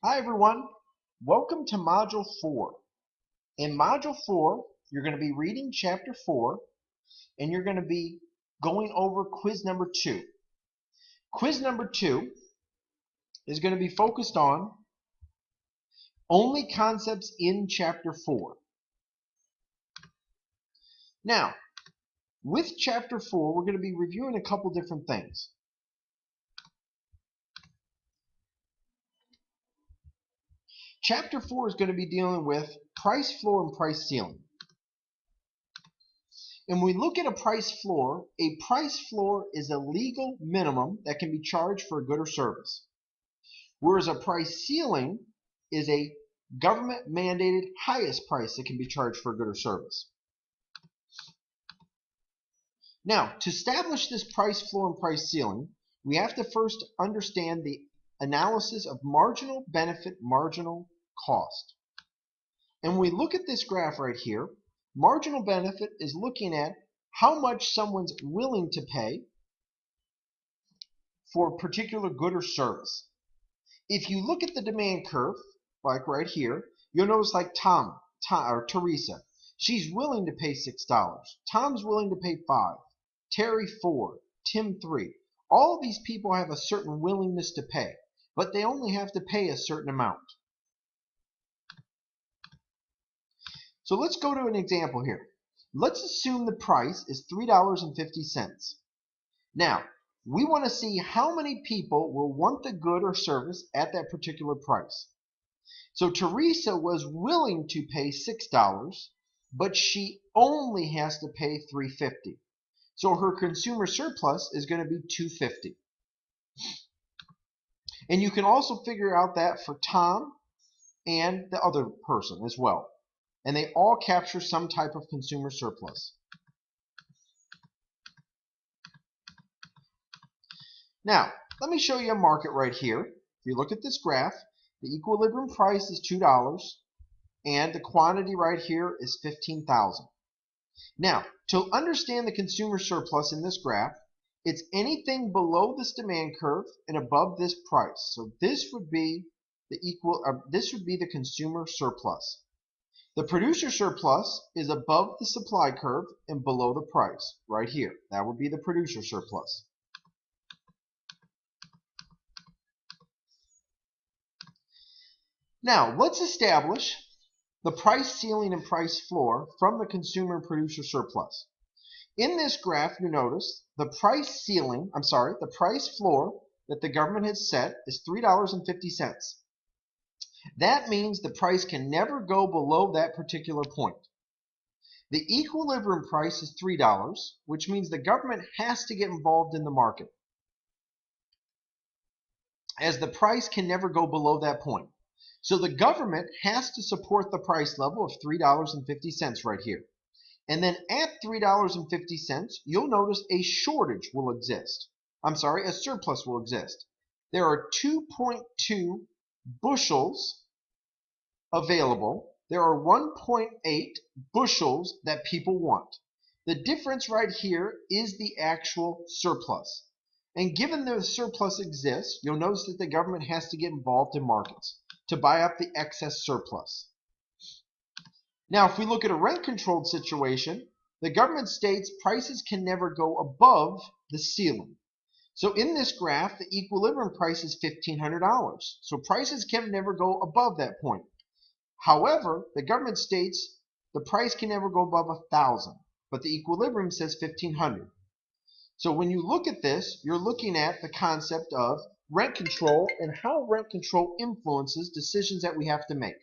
Hi everyone, welcome to Module 4. In Module 4, you're going to be reading Chapter 4 and you're going to be going over quiz number 2. Quiz number 2 is going to be focused on only concepts in Chapter 4. Now, with Chapter 4, we're going to be reviewing a couple different things. Chapter 4 is going to be dealing with price floor and price ceiling. And when we look at a price floor is a legal minimum that can be charged for a good or service. Whereas a price ceiling is a government mandated highest price that can be charged for a good or service. Now, to establish this price floor and price ceiling, we have to first understand the analysis of marginal benefit, marginal cost. And when we look at this graph right here, marginal benefit is looking at how much someone's willing to pay for a particular good or service. If you look at the demand curve, like right here, you'll notice like Tom or Teresa, she's willing to pay $6. Tom's willing to pay $5. Terry $4. Tim $3. All of these people have a certain willingness to pay, but they only have to pay a certain amount. So let's go to an example here. Let's assume the price is $3.50. Now, we want to see how many people will want the good or service at that particular price. So Teresa was willing to pay $6, but she only has to pay $3.50. So her consumer surplus is going to be $2.50. And you can also figure out that for Tom and the other person as well. And they all capture some type of consumer surplus. Now, let me show you a market right here. If you look at this graph, the equilibrium price is $2, and the quantity right here is 15,000. Now, to understand the consumer surplus in this graph, it's anything below this demand curve and above this price. So this would be the consumer surplus. The producer surplus is above the supply curve and below the price, right here. That would be the producer surplus. Now, let's establish the price ceiling and price floor from the consumer and producer surplus. In this graph, you notice the price floor that the government has set is $3.50. That means the price can never go below that particular point. The equilibrium price is $3, which means the government has to get involved in the market, as the price can never go below that point. So the government has to support the price level of $3.50 right here. And then at $3.50, you'll notice a shortage will exist. A surplus will exist. There are 2.2 bushels available. There are 1.8 bushels that people want. The difference right here is the actual surplus. And given the surplus exists, you'll notice that the government has to get involved in markets to buy up the excess surplus. Now, if we look at a rent-controlled situation, the government states prices can never go above the ceiling. So in this graph, the equilibrium price is $1,500. So prices can never go above that point. However, the government states the price can never go above 1,000, but the equilibrium says 1,500. So when you look at this, you're looking at the concept of rent control and how rent control influences decisions that we have to make.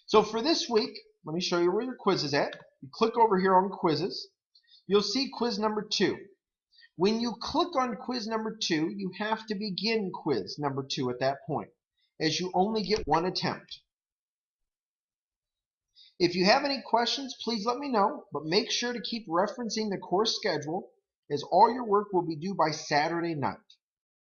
So for this week, let me show you where your quiz is at. You click over here on quizzes. You'll see quiz number 2. When you click on quiz number 2, you have to begin quiz number 2 at that point, as you only get one attempt. If you have any questions, please let me know, but make sure to keep referencing the course schedule, as all your work will be due by Saturday night.